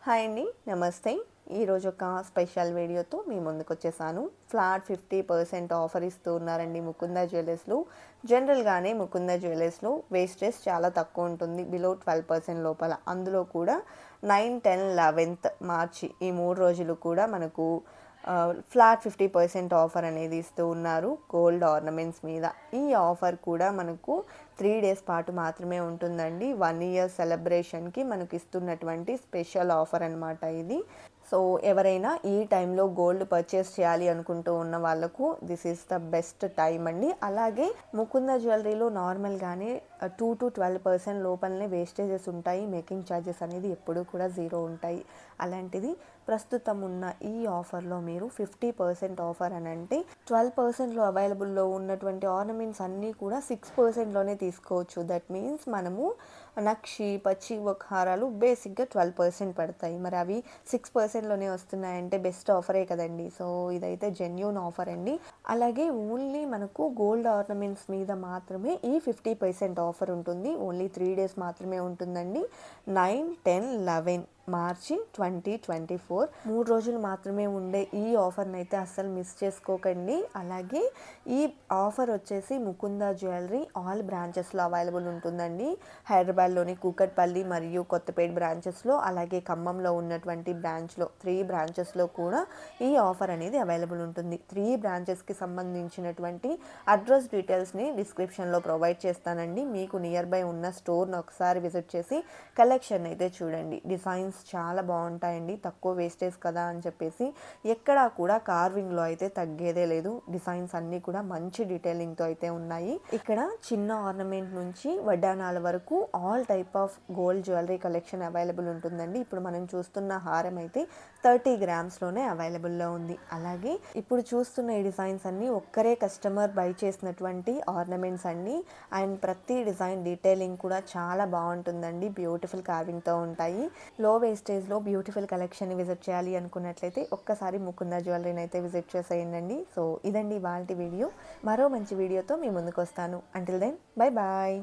Hi అండి, నమస్తే. ఈరోజు ఒక స్పెషల్ వీడియోతో మీ ముందుకు వచ్చేసాను. ఫ్లాట్ 50% ఆఫర్ ఇస్తూ ఉన్నారండి ముకుంద జ్యువెలర్స్లో. జనరల్గానే ముకుంద జ్యువెలర్స్లో వేస్టేజ్ చాలా తక్కువ ఉంటుంది, బిలో 12% లోపల. అందులో కూడా 9, 10, 11 మార్చి ఈ 3 రోజులు కూడా మనకు ఫ్లాట్ 50% ఆఫర్ అనేది ఇస్తూ ఉన్నారు గోల్డ్ ఆర్నమెంట్స్ మీద. ఈ ఆఫర్ కూడా మనకు 3 డేస్ పాటు మాత్రమే ఉంటుందండి. 1 ఇయర్ సెలబ్రేషన్కి మనకు ఇస్తున్నటువంటి స్పెషల్ ఆఫర్ అనమాట ఇది. సో ఎవరైనా ఈ టైంలో గోల్డ్ పర్చేస్ చేయాలి అనుకుంటూ ఉన్న వాళ్ళకు this is the best time అండి. అలాగే ముకుంద జ్యువెలరీలో నార్మల్గానే 2 to 12% లోపలనే వేస్టేజెస్ ఉంటాయి. మేకింగ్ ఛార్జెస్ అనేది ఎప్పుడూ కూడా 0 ఉంటాయి. అలాంటిది ప్రస్తుతం ఉన్న ఈ ఆఫర్లో మీరు 50% ఆఫర్ అని అంటే 12%లో అవైలబుల్లో ఉన్నటువంటి ఆర్నమెంట్స్ అన్నీ కూడా 6%లోనే తీసుకోవచ్చు. దట్ మీన్స్ మనము నక్షి, పచ్చి హారాలు బేసిక్గా 12% పడతాయి. మరి అవి 6%లోనే వస్తున్నాయంటే బెస్ట్ ఆఫరే కదండి. సో ఇదైతే జెన్యూన్ ఆఫర్ అండి. అలాగే ఓన్లీ మనకు గోల్డ్ ఆర్నమెంట్స్ మీద మాత్రమే ఈ 50% ఆఫర్ ఉంటుంది. ఓన్లీ 3 డేస్ మాత్రమే ఉంటుందండి. 9, 10, 11 మార్చి 2024 3 రోజులు మాత్రమే ఉండే ఈ ఆఫర్ని అయితే అస్సలు మిస్ చేసుకోకండి. అలాగే ఈ ఆఫర్ వచ్చేసి ముకుంద జ్యువెలరీ ఆల్ బ్రాంచెస్లో అవైలబుల్ ఉంటుందండి. హైదరాబాద్లోని కూకట్పల్లి మరియు కొత్తపేట బ్రాంచెస్లో, అలాగే ఖమ్మంలో ఉన్నటువంటి బ్రాంచ్లో 3 బ్రాంచెస్లో కూడా ఈ ఆఫర్ అనేది అవైలబుల్ ఉంటుంది. 3 బ్రాంచెస్కి సంబంధించినటువంటి అడ్రస్ డీటెయిల్స్ని డిస్క్రిప్షన్లో ప్రొవైడ్ చేస్తానండి. మీకు నియర్ బై ఉన్న స్టోర్ని ఒకసారి విజిట్ చేసి కలెక్షన్ అయితే చూడండి. డిజైన్స్ చాలా బాగుంటాయండి. తక్కువ వేస్టేజ్ కదా అని చెప్పేసి ఎక్కడా కూడా కార్వింగ్లో అయితే తగ్గేదే లేదు. డిజైన్స్ అన్నీ కూడా మంచి డీటెయిలింగ్తో అయితే ఉన్నాయి. ఇక్కడ చిన్న ఆర్నమెంట్ నుంచి వడ్డానాల వరకు all type of gold jewellery collection available ఉంటుందండి. ఇప్పుడు మనం చూస్తున్న హారం అయితే 30 గ్రామ్స్లోనే అవైలబుల్లో ఉంది. అలాగే ఇప్పుడు చూస్తున్న ఈ డిజైన్స్ అన్నీ ఒక్కరే కస్టమర్ బై చేసినటువంటి ఆర్నమెంట్స్ అండి. అండ్ ప్రతి డిజైన్ డీటెయిలింగ్ కూడా చాలా బాగుంటుందండి. బ్యూటిఫుల్ కార్వింగ్తో ఉంటాయి. లో వేస్టేజ్లో బ్యూటిఫుల్ కలెక్షన్ విజిట్ చేయాలి అనుకున్నట్లయితే ఒక్కసారి ముకుంద జ్యువెలరీని అయితే విజిట్ చేసేయండి. సో ఇదండి ఇవాల్టి వీడియో. మరో మంచి వీడియోతో మీ ముందుకు వస్తాను. Until then bye bye.